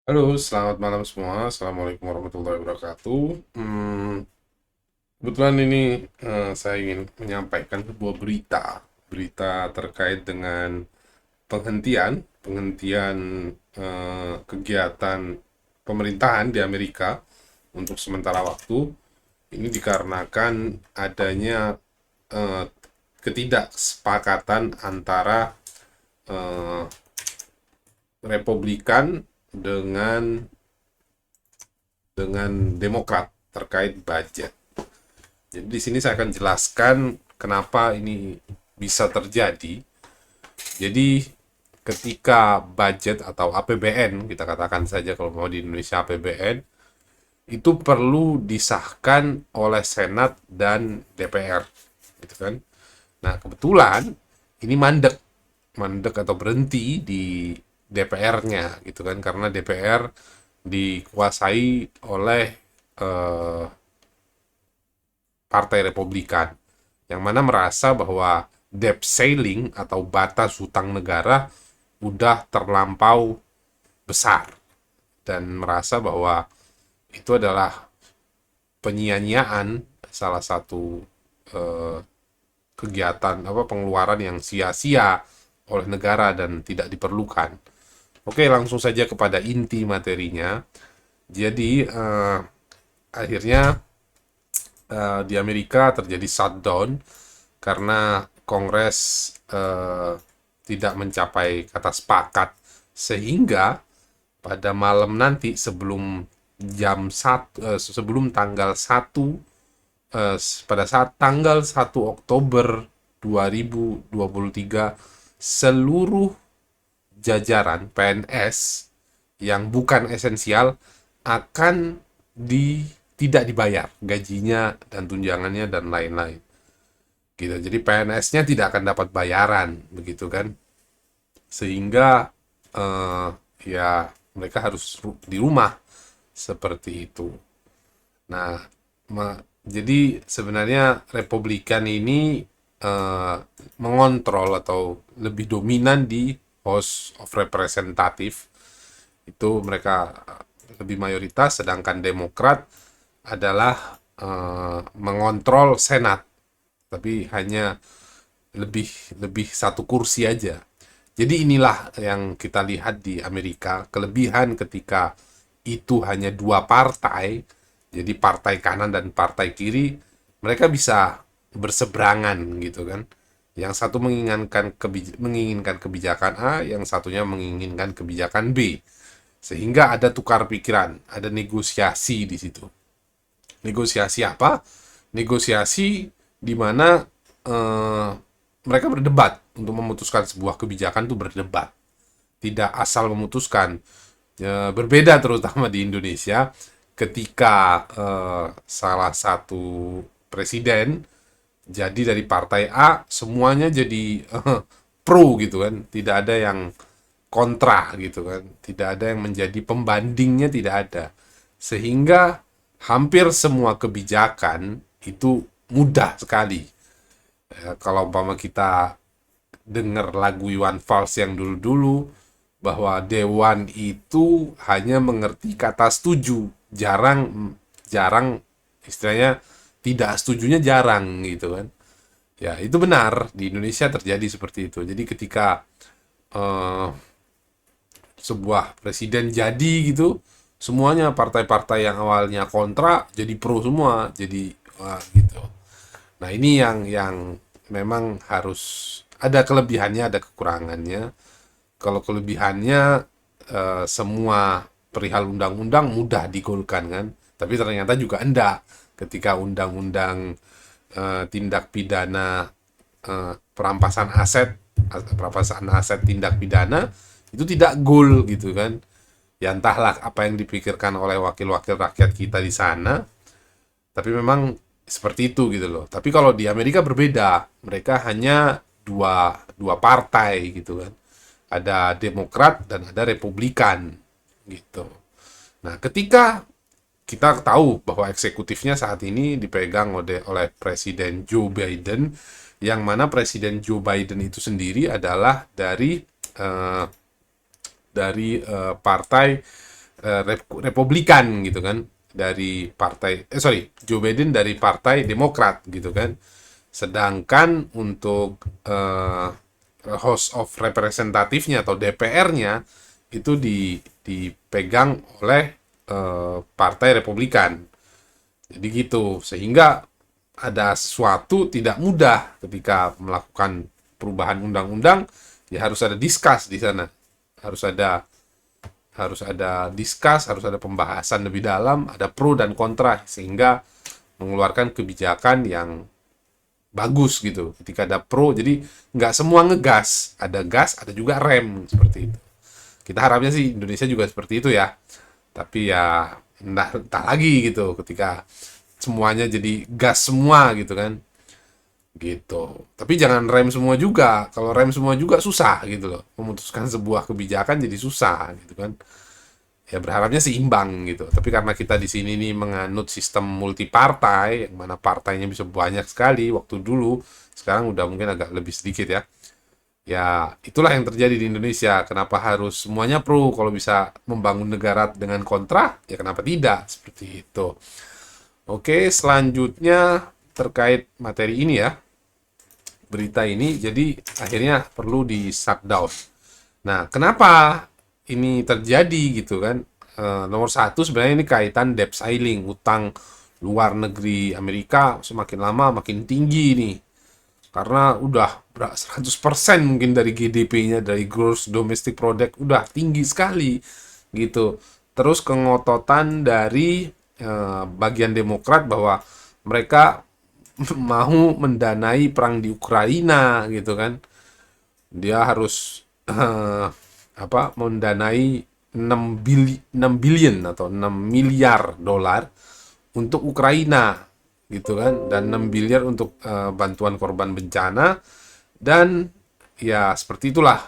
Halo, selamat malam semua. Assalamualaikum warahmatullahi wabarakatuh. Kebetulan ini saya ingin menyampaikan sebuah berita terkait dengan penghentian kegiatan pemerintahan di Amerika untuk sementara waktu. Ini dikarenakan adanya eh, ketidaksepakatan antara eh, Republikan dengan Demokrat terkait budget. Jadi di sini saya akan jelaskan kenapa ini bisa terjadi. Jadi ketika budget atau APBN, kita katakan saja kalau mau di Indonesia APBN, itu perlu disahkan oleh Senat dan DPR, gitu kan. Nah, kebetulan ini mandek, mandek atau berhenti di DPR-nya, gitu kan, karena DPR dikuasai oleh eh, Partai Republikan, yang mana merasa bahwa debt ceiling atau batas hutang negara udah terlampau besar, dan merasa bahwa itu adalah penyia-nyiaan salah satu eh, kegiatan apa pengeluaran yang sia-sia oleh negara dan tidak diperlukan. Oke, langsung saja kepada inti materinya. Jadi akhirnya di Amerika terjadi shutdown karena Kongres tidak mencapai kata sepakat, sehingga pada malam nanti sebelum tanggal 1, pada saat tanggal 1 Oktober 2023, seluruh jajaran PNS yang bukan esensial akan tidak dibayar gajinya dan tunjangannya dan lain-lain, gitu. Jadi PNS-nya tidak akan dapat bayaran, begitu kan, sehingga eh, ya mereka harus di rumah seperti itu. Nah, jadi sebenarnya Republikan ini eh, mengontrol atau lebih dominan di House of Representative, itu mereka lebih mayoritas, sedangkan Demokrat adalah mengontrol Senat, tapi hanya lebih lebih satu kursi aja. Jadi inilah yang kita lihat di Amerika, kelebihan ketika itu hanya dua partai, jadi partai kanan dan partai kiri, mereka bisa berseberangan, gitu kan. Yang satu menginginkan kebijakan A, yang satunya menginginkan kebijakan B. Sehingga ada tukar pikiran, ada negosiasi di situ. Negosiasi apa? Negosiasi di mana eh, mereka berdebat untuk memutuskan sebuah kebijakan, itu berdebat, tidak asal memutuskan. Berbeda terutama di Indonesia ketika salah satu presiden jadi dari partai A, semuanya jadi pro, gitu kan, tidak ada yang kontra, gitu kan, tidak ada yang menjadi pembandingnya, tidak ada, sehingga hampir semua kebijakan itu mudah sekali. Kalau umpama kita dengar lagu Iwan Fals yang dulu-dulu, bahwa Dewan itu hanya mengerti kata setuju, jarang jarang istilahnya tidak setujunya jarang, gitu kan. Ya, itu benar, di Indonesia terjadi seperti itu. Jadi ketika eh, sebuah presiden jadi, gitu, semuanya partai-partai yang awalnya kontra jadi pro semua, jadi wah, gitu. Nah, ini yang memang harus ada kelebihannya, ada kekurangannya. Kalau kelebihannya semua perihal undang-undang mudah digolkan kan, tapi ternyata juga enggak ketika undang-undang tindak pidana perampasan aset tindak pidana itu tidak goal, gitu kan. Ya entahlah apa yang dipikirkan oleh wakil-wakil rakyat kita di sana, tapi memang seperti itu, gitu loh. Tapi kalau di Amerika berbeda, mereka hanya dua dua partai, gitu kan. Ada Demokrat dan ada Republikan, gitu. Nah, ketika kita tahu bahwa eksekutifnya saat ini dipegang oleh Presiden Joe Biden, yang mana Presiden Joe Biden itu sendiri adalah dari partai Republikan gitu kan, dari partai Joe Biden dari partai Demokrat gitu kan. Sedangkan untuk House of Representative-nya atau DPR-nya itu dipegang oleh Partai Republikan. Jadi gitu, sehingga ada sesuatu tidak mudah ketika melakukan perubahan undang-undang, ya harus ada diskus di sana. Harus ada diskus, harus ada pembahasan lebih dalam, ada pro dan kontra, sehingga mengeluarkan kebijakan yang bagus gitu. Ketika ada pro, jadi nggak semua ngegas, ada gas, ada juga rem, seperti itu. Kita harapnya sih Indonesia juga seperti itu ya. Tapi ya entah lagi gitu, ketika semuanya jadi gas semua gitu kan. Gitu. Tapi jangan rem semua juga. Kalau rem semua juga susah gitu loh. Memutuskan sebuah kebijakan jadi susah gitu kan. Ya berharapnya seimbang gitu. Tapi karena kita di sini nih menganut sistem multipartai, yang mana partainya bisa banyak sekali waktu dulu, sekarang udah mungkin agak lebih sedikit ya. Ya itulah yang terjadi di Indonesia. Kenapa harus semuanya pro? Kalau bisa membangun negara dengan kontra, ya kenapa tidak? Seperti itu. Oke, selanjutnya terkait materi ini ya, berita ini, jadi akhirnya perlu di shutdown. Nah, kenapa ini terjadi gitu kan? Nomor satu sebenarnya ini kaitan debt ceiling, utang luar negeri Amerika semakin lama makin tinggi nih. Karena udah 100% mungkin dari GDP-nya, dari gross domestic product udah tinggi sekali gitu. Terus kengototan dari bagian Demokrat bahwa mereka mau mendanai perang di Ukraina gitu kan. Dia harus mendanai 6 billion atau 6 miliar dolar untuk Ukraina gitu kan, dan 6 miliar untuk bantuan korban bencana. Dan ya seperti itulah,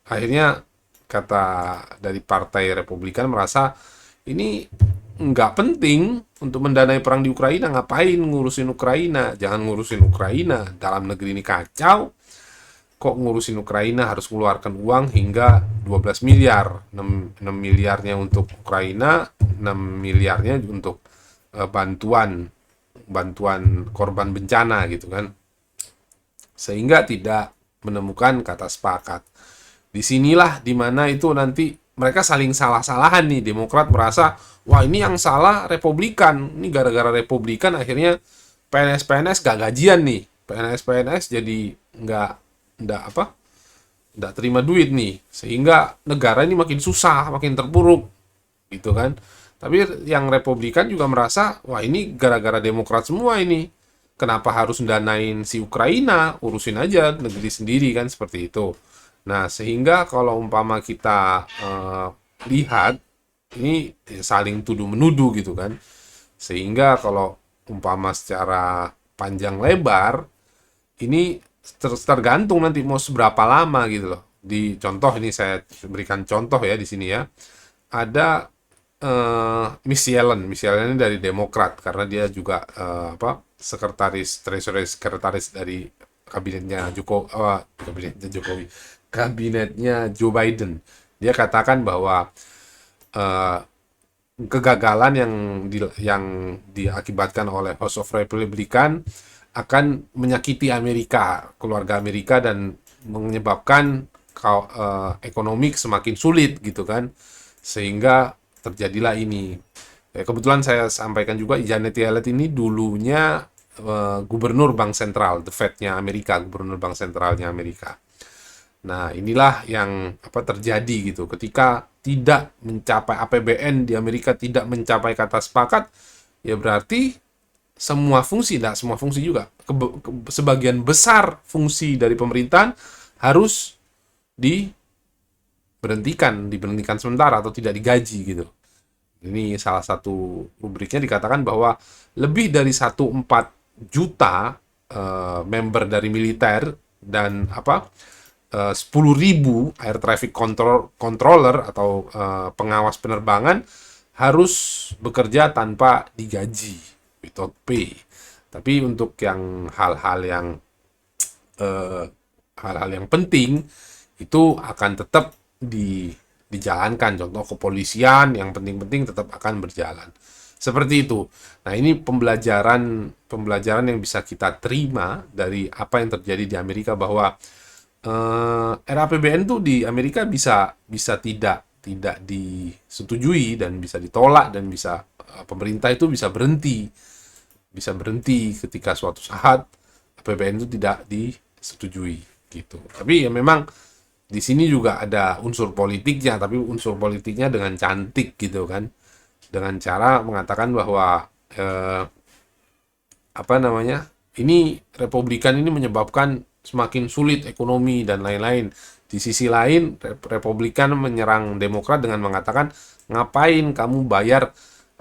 akhirnya kata dari Partai Republikan merasa ini nggak penting untuk mendanai perang di Ukraina. Ngapain ngurusin Ukraina? Jangan ngurusin Ukraina, dalam negeri ini kacau. Kok ngurusin Ukraina harus mengeluarkan uang hingga 12 miliar, 6 miliarnya untuk Ukraina, 6 miliarnya untuk bantuan korban bencana gitu kan. Sehingga tidak menemukan kata sepakat. Disinilah dimana itu nanti mereka saling salah-salahan nih. Demokrat merasa, wah ini yang salah Republikan. Ini gara-gara Republikan akhirnya PNS-PNS gak gajian nih. PNS-PNS jadi nggak terima duit nih. Sehingga negara ini makin susah, makin terpuruk gitu kan. Tapi yang Republikan juga merasa, wah ini gara-gara Demokrat semua ini. Kenapa harus danain si Ukraina? Urusin aja negeri sendiri kan, seperti itu. Nah, sehingga kalau umpama kita lihat, ini saling tuduh-menuduh gitu kan. Sehingga kalau umpama secara panjang lebar, ini tergantung nanti mau seberapa lama gitu loh. Di contoh ini saya berikan contoh ya di sini ya. Ada Miss Yellen ini dari Demokrat, karena dia juga treasury sekretaris dari kabinetnya Joe Biden. Dia katakan bahwa eh, kegagalan yang diakibatkan oleh House of Republican akan menyakiti Amerika, keluarga Amerika, dan menyebabkan ekonomi semakin sulit gitu kan, sehingga terjadilah ini. Kebetulan saya sampaikan juga, Janet Yellen ini dulunya gubernur Bank Sentral, The Fed-nya Amerika, gubernur Bank Sentralnya Amerika. Nah, inilah yang terjadi gitu. Ketika tidak mencapai APBN di Amerika, tidak mencapai kata sepakat, ya berarti semua fungsi juga. Sebagian besar fungsi dari pemerintahan harus diberhentikan sementara atau tidak digaji gitu. Ini salah satu rubriknya, dikatakan bahwa lebih dari 1,4 juta member dari militer dan 10.000 air traffic controller atau pengawas penerbangan harus bekerja tanpa digaji, without pay. Tapi untuk yang hal-hal yang penting itu akan tetap dijalankan. Contoh kepolisian yang penting-penting tetap akan berjalan. Seperti itu. Nah, ini pembelajaran yang bisa kita terima dari apa yang terjadi di Amerika, bahwa RAPBN tuh di Amerika bisa bisa tidak disetujui dan bisa ditolak, dan bisa pemerintah itu bisa berhenti ketika suatu saat APBN itu tidak disetujui gitu. Tapi ya memang di sini juga ada unsur politiknya, tapi unsur politiknya dengan cantik gitu kan, dengan cara mengatakan bahwa apa namanya, ini Republikan ini menyebabkan semakin sulit ekonomi dan lain-lain. Di sisi lain, Republikan menyerang Demokrat dengan mengatakan, ngapain kamu bayar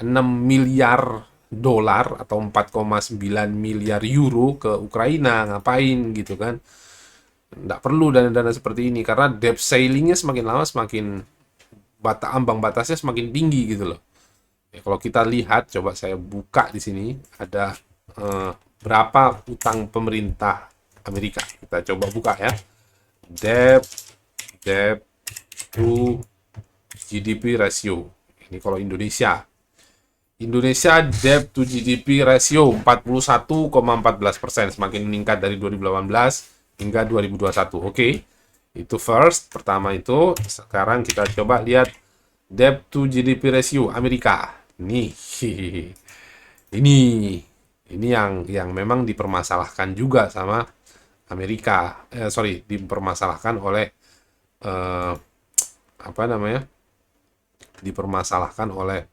6 miliar dolar atau 4,9 miliar euro ke Ukraina, ngapain gitu kan. Nggak perlu dana-dana seperti ini, karena debt ceilingnya semakin lama semakin ambang batasnya semakin tinggi gitu loh. Ya, kalau kita lihat, coba saya buka di sini ada berapa utang pemerintah Amerika. Kita coba buka ya. Debt to GDP ratio. Ini kalau Indonesia. Debt to GDP ratio 41,14%, semakin meningkat dari 2018 hingga 2021. Oke. Itu first, pertama itu. Sekarang kita coba lihat debt to GDP ratio Amerika. Nih. Ini yang memang dipermasalahkan juga sama Amerika. Dipermasalahkan oleh apa namanya? Dipermasalahkan oleh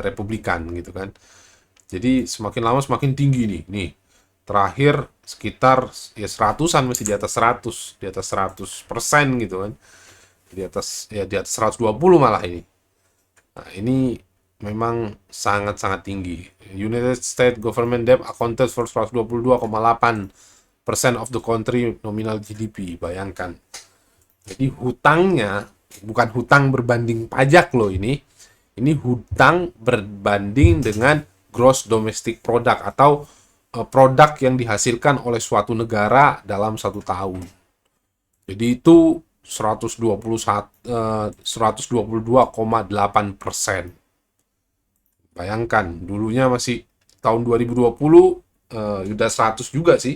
Republikan gitu kan. Jadi semakin lama semakin tinggi nih. Nih, terakhir sekitar ya seratusan, masih di atas 100% gitu kan. Di atas 120 malah ini. Nah, ini memang sangat-sangat tinggi. United States government debt accounted for 122,8% of the country nominal GDP. Bayangkan. Jadi hutangnya bukan hutang berbanding pajak loh ini. Ini hutang berbanding dengan gross domestic product, atau produk yang dihasilkan oleh suatu negara dalam satu tahun. Jadi itu 122,8%. Bayangkan, dulunya masih tahun 2020 udah 100 juga sih.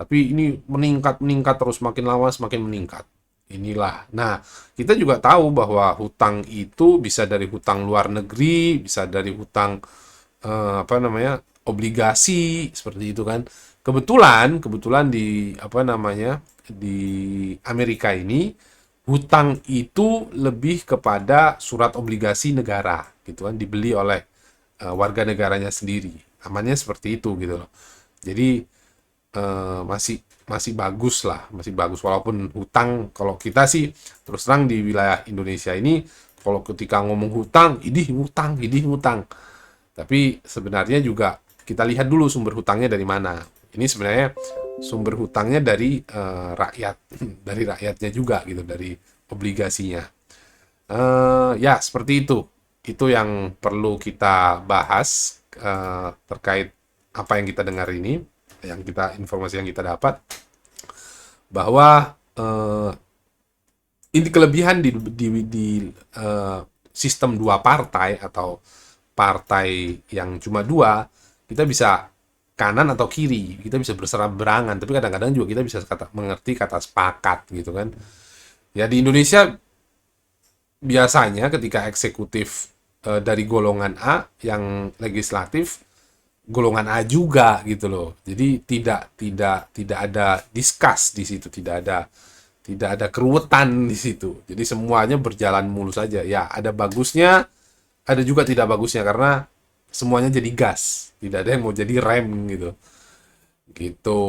Tapi ini meningkat terus, makin lama semakin meningkat. Inilah. Nah, kita juga tahu bahwa hutang itu bisa dari hutang luar negeri, bisa dari hutang obligasi seperti itu kan. Kebetulan di di Amerika ini hutang itu lebih kepada surat obligasi negara gitu kan, dibeli oleh warga negaranya sendiri. Amannya seperti itu gitu loh. Jadi masih bagus lah, masih bagus, walaupun hutang kalau kita sih terus terang di wilayah Indonesia ini, kalau ketika ngomong hutang, idih ngutang. Tapi sebenarnya juga kita lihat dulu sumber hutangnya dari mana. Ini sebenarnya sumber hutangnya dari rakyat, dari rakyatnya juga gitu, dari obligasinya. Ya seperti itu. Itu yang perlu kita bahas terkait apa yang kita dengar ini, informasi yang kita dapat, bahwa ini kelebihan di sistem dua partai, atau partai yang cuma dua, kita bisa kanan atau kiri, kita bisa berseberangan, tapi kadang-kadang juga kita bisa mengerti kata sepakat gitu kan. Ya di Indonesia biasanya ketika eksekutif dari golongan A, yang legislatif golongan A juga gitu loh. Jadi tidak ada discuss di situ, tidak ada keruwetan di situ. Jadi semuanya berjalan mulus saja. Ya, ada bagusnya, ada juga tidak bagusnya, karena semuanya jadi gas. Tidak ada yang mau jadi rem gitu. Gitu.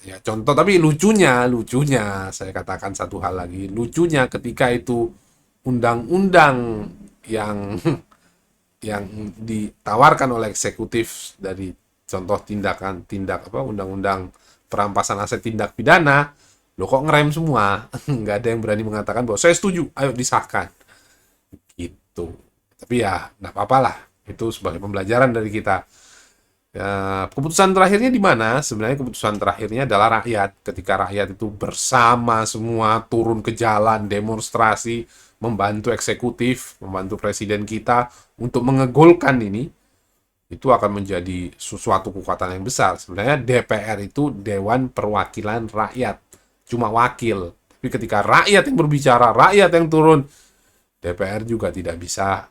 Ya contoh, tapi lucunya saya katakan satu hal lagi. Lucunya ketika itu undang-undang yang ditawarkan oleh eksekutif dari contoh undang-undang perampasan aset tindak pidana, lo kok ngerem semua. Nggak ada yang berani mengatakan bahwa saya setuju, ayo disahkan gitu. Tapi ya nggak apa-apa lah, itu sebagai pembelajaran dari kita. Ya, keputusan terakhirnya di mana? Sebenarnya keputusan terakhirnya adalah rakyat. Ketika rakyat itu bersama semua turun ke jalan, demonstrasi, membantu eksekutif, membantu presiden kita untuk mengegolkan ini, itu akan menjadi sesuatu kekuatan yang besar. Sebenarnya DPR itu Dewan Perwakilan Rakyat, cuma wakil. Tapi ketika rakyat yang berbicara, rakyat yang turun, DPR juga tidak bisa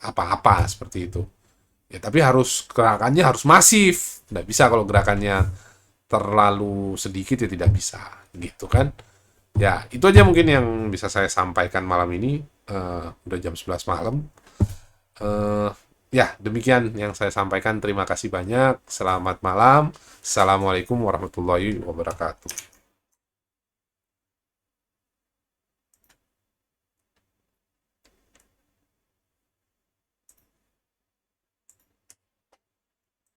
apa-apa seperti itu. Ya, tapi gerakannya harus masif. Tidak bisa kalau gerakannya terlalu sedikit, ya tidak bisa. Gitu kan. Ya, itu aja mungkin yang bisa saya sampaikan malam ini. Udah jam 11 malam. Eh, ya, demikian yang saya sampaikan. Terima kasih banyak. Selamat malam. Assalamualaikum warahmatullahi wabarakatuh.